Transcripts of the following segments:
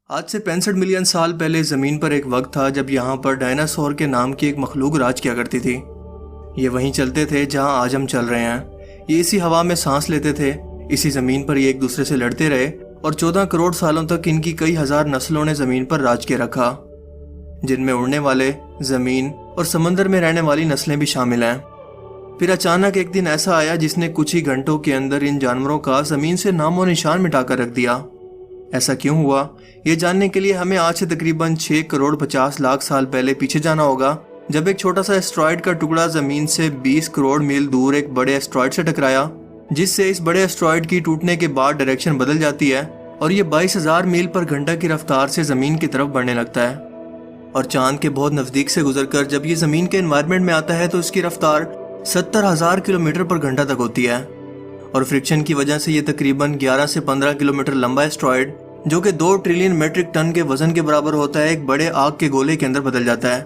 آج سے 65 ملین سال پہلے زمین پر ایک وقت تھا جب یہاں پر ڈائناسور کے نام کی ایک مخلوق راج کیا کرتی تھی۔ یہ وہیں چلتے تھے جہاں آج ہم چل رہے ہیں، یہ اسی ہوا میں سانس لیتے تھے، اسی زمین پر یہ ایک دوسرے سے لڑتے رہے اور 14 کروڑ سالوں تک ان کی کئی ہزار نسلوں نے زمین پر راج کیا رکھا، جن میں اڑنے والے، زمین اور سمندر میں رہنے والی نسلیں بھی شامل ہیں۔ پھر اچانک ایک دن ایسا آیا جس نے کچھ ہی گھنٹوں کے اندر ان جانوروں کا زمین سے نام و نشان مٹا کر رکھ دیا۔ ایسا کیوں ہوا، یہ جاننے کے لیے ہمیں آج سے تقریباً 6 کروڑ 50 لاکھ سال پہلے پیچھے جانا ہوگا، جب ایک چھوٹا سا ایسٹرائیڈ کا ٹکڑا زمین سے 20 کروڑ میل دور ایک بڑے ایسٹرائیڈ سے ٹکرایا، جس سے اس بڑے ایسٹرائیڈ کی ٹوٹنے کے بعد ڈائریکشن بدل جاتی ہے اور یہ 22,000 میل پر گھنٹہ کی رفتار سے زمین کی طرف بڑھنے لگتا ہے، اور چاند کے بہت نزدیک سے گزر کر جب یہ زمین کے انوائرمنٹ میں آتا ہے تو اس کی رفتار 70,000 کلومیٹر پر گھنٹہ تک ہوتی ہے، اور فرکشن کی وجہ سے یہ تقریباً 11 سے 15 کلومیٹر لمبا ایسٹرائیڈ، جو کہ 2 ٹریلین میٹرک ٹن کے وزن کے برابر ہوتا ہے، ایک بڑے آگ کے گولے کے اندر بدل جاتا ہے۔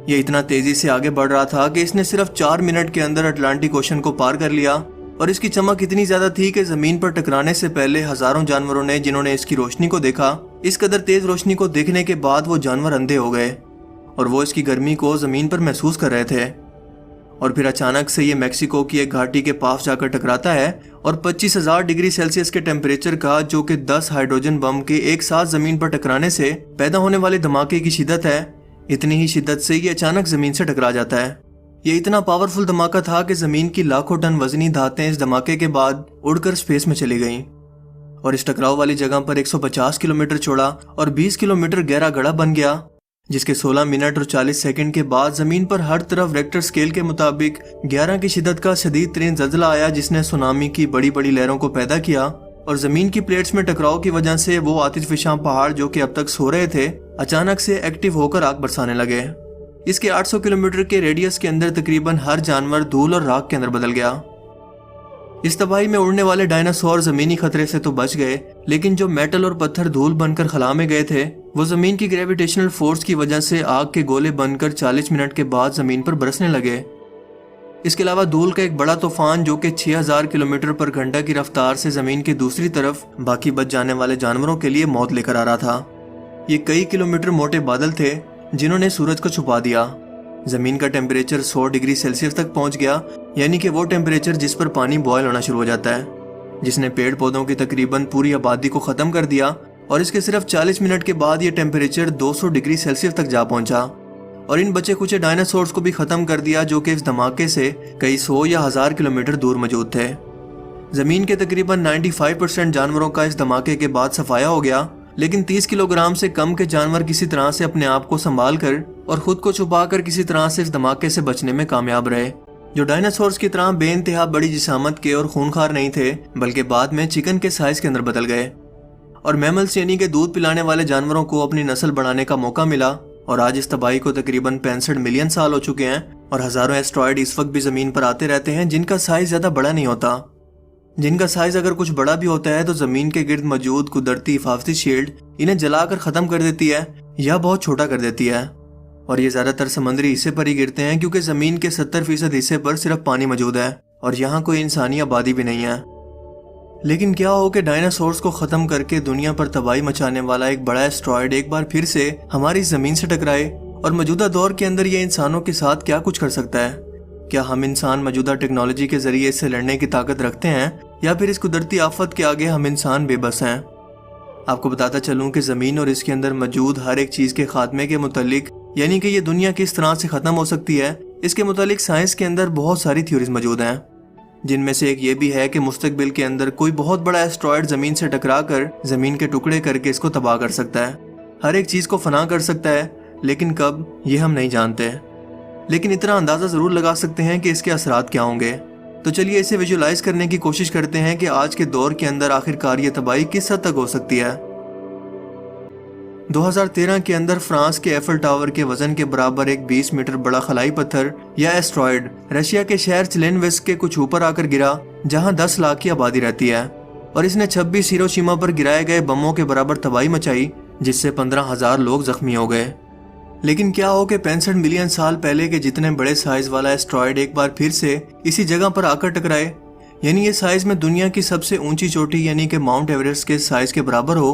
یہ اتنا تیزی سے آگے بڑھ رہا تھا کہ اس نے صرف 4 منٹ کے اندر اٹلانٹک اوشن کو پار کر لیا، اور اس کی چمک اتنی زیادہ تھی کہ زمین پر ٹکرانے سے پہلے ہزاروں جانوروں نے جنہوں نے اس کی روشنی کو دیکھا، اس قدر تیز روشنی کو دیکھنے کے بعد وہ جانور اندھے ہو گئے، اور وہ اس کی گرمی کو زمین پر محسوس کر رہے تھے۔ اور پھر اچانک سے یہ میکسیکو کی ایک گھاٹی کے پاس جا کر ٹکراتا ہے، اور 25,000 ڈگری سیلسیس کے ٹیمپریچر کا، جو کہ 10 ہائیڈروجن بم کے ایک ساتھ زمین پر ٹکرانے سے پیدا ہونے والے دھماکے کی شدت ہے، اتنی ہی شدت سے یہ اچانک زمین سے ٹکرا جاتا ہے۔ یہ اتنا پاورفل دھماکہ تھا کہ زمین کی لاکھوں ٹن وزنی دھاتیں اس دھماکے کے بعد اڑ کر اسپیس میں چلی گئیں، اور اس ٹکراؤ والی جگہ پر 150 کلومیٹر چوڑا اور 20 کلومیٹر گہرا گڑھا بن گیا، جس کے 16 منٹ اور 40 سیکنڈ کے بعد زمین پر ہر طرف ریکٹر سکیل کے مطابق 11 کی شدت کا شدید ترین زلزلہ آیا، جس نے سونامی کی بڑی بڑی لہروں کو پیدا کیا، اور زمین کی پلیٹس میں ٹکراؤ کی وجہ سے وہ آتش فشاں پہاڑ جو کہ اب تک سو رہے تھے، اچانک سے ایکٹیو ہو کر آگ برسانے لگے۔ اس کے 800 کلومیٹر کے ریڈیس کے اندر تقریباً ہر جانور دھول اور راکھ کے اندر بدل گیا۔ اس تباہی میں اڑنے والے ڈائناسور زمینی خطرے سے تو بچ گئے، لیکن جو میٹل اور پتھر دھول بن کر خلا میں گئے تھے، وہ زمین کی گریویٹیشنل فورس کی وجہ سے آگ کے گولے بن کر 40 منٹ کے بعد زمین پر برسنے لگے۔ اس کے علاوہ دھول کا ایک بڑا طوفان، جو کہ 6,000 کلومیٹر پر گھنٹہ کی رفتار سے زمین کی دوسری طرف باقی بچ جانے والے جانوروں کے لیے موت لے کر آ رہا تھا۔ یہ کئی کلومیٹر موٹے بادل تھے جنہوں نے سورج کو چھپا دیا۔ زمین کا ٹیمپریچر 100 ڈگری سیلسیس تک پہنچ گیا، یعنی کہ وہ ٹیمپریچر جس پر پانی بوائل ہونا شروع ہو جاتا ہے، جس نے پیڑ پودوں کی تقریباً پوری آبادی کو ختم کر دیا، اور اس کے صرف 40 منٹ کے بعد یہ ٹیمپریچر 200 ڈگری سیلسیس تک جا پہنچا، اور ان بچے کچے ڈائناسورز کو بھی ختم کر دیا، جو کہ اس دھماکے سے کئی 100 یا 1000 کلومیٹر دور موجود تھے۔ زمین کے تقریباً 95% جانوروں کا اس دھماکے کے بعد صفایا ہو گیا، لیکن 30 کلو گرام سے کم کے جانور کسی طرح سے اپنے آپ کو سنبھال کر اور خود کو چھپا کر کسی طرح سے اس دھماکے سے بچنے میں کامیاب رہے، جو ڈائناسورز کی طرح بے انتہا بڑی جسامت کے اور خونخوار نہیں تھے، بلکہ بعد میں چکن کے سائز کے اندر بدل گئے، اور میملز یعنی کہ دودھ پلانے والے جانوروں کو اپنی نسل بڑھانے کا موقع ملا، اور آج اس تباہی کو تقریباً 65 ملین سال ہو چکے ہیں، اور ہزاروں ایسٹرائیڈ اس وقت بھی زمین پر آتے رہتے ہیں، جن کا سائز زیادہ بڑا نہیں ہوتا، جن کا سائز اگر کچھ بڑا بھی ہوتا ہے تو زمین کے گرد موجود قدرتی حفاظتی شیلڈ انہیں جلا کر ختم کر دیتی ہے یا بہت چھوٹا کر دیتی ہے، اور یہ زیادہ تر سمندری حصے پر ہی گرتے ہیں، کیونکہ زمین کے 70% حصے پر صرف پانی موجود ہے اور یہاں کوئی انسانی آبادی بھی نہیں ہے۔ لیکن کیا ہو کہ ڈائناسورز کو ختم کر کے دنیا پر تباہی مچانے والا ایک بڑا ایسٹرائیڈ ایک بار پھر سے ہماری زمین سے ٹکرائے، اور موجودہ دور کے اندر یہ انسانوں کے ساتھ کیا کچھ کر سکتا ہے؟ کیا ہم انسان موجودہ ٹیکنالوجی کے ذریعے اس سے لڑنے کی طاقت رکھتے ہیں، یا پھر اس قدرتی آفت کے آگے ہم انسان بے بس ہیں؟ آپ کو بتاتا چلوں کہ زمین اور اس کے اندر موجود ہر ایک چیز کے خاتمے کے متعلق، یعنی کہ یہ دنیا کس طرح سے ختم ہو سکتی ہے، اس کے متعلق سائنس کے اندر بہت ساری تھیوریز موجود ہیں، جن میں سے ایک یہ بھی ہے کہ مستقبل کے اندر کوئی بہت بڑا ایسٹرائیڈ زمین سے ٹکرا کر زمین کے ٹکڑے کر کے اس کو تباہ کر سکتا ہے، ہر ایک چیز کو فنا کر سکتا ہے، لیکن کب یہ ہم نہیں جانتے، لیکن اتنا اندازہ ضرور لگا سکتے ہیں کہ اس کے اثرات کیا ہوں گے۔ تو چلیے اسے ویژوائز کرنے کی کوشش کرتے ہیں کہ آج کے دور کے اندر آخرکار یہ تباہی کس حد تک ہو سکتی ہے۔ 2013 کے اندر فرانس کے ایفل ٹاور کے وزن کے برابر ایک 20 میٹر بڑا خلائی پتھر یا ایسٹرائیڈ رشیا کے شہر چلینویس کے کچھ اوپر آ کر گرا، جہاں 10 لاکھ کی آبادی رہتی ہے، اور اس نے 26 ہیروشیما پر گرائے گئے بموں کے برابر تباہی مچائی، جس سے 15,000 لوگ زخمی ہو گئے۔ لیکن کیا ہو کہ 65 ملین سال پہلے کے جتنے بڑے سائز والا ایسٹرائیڈ ایک بار پھر سے اسی جگہ پر آ کر ٹکرائے، یعنی یہ سائز میں دنیا کی سب سے اونچی چوٹی یعنی کہ ماؤنٹ ایوریسٹ کے سائز کے برابر ہو،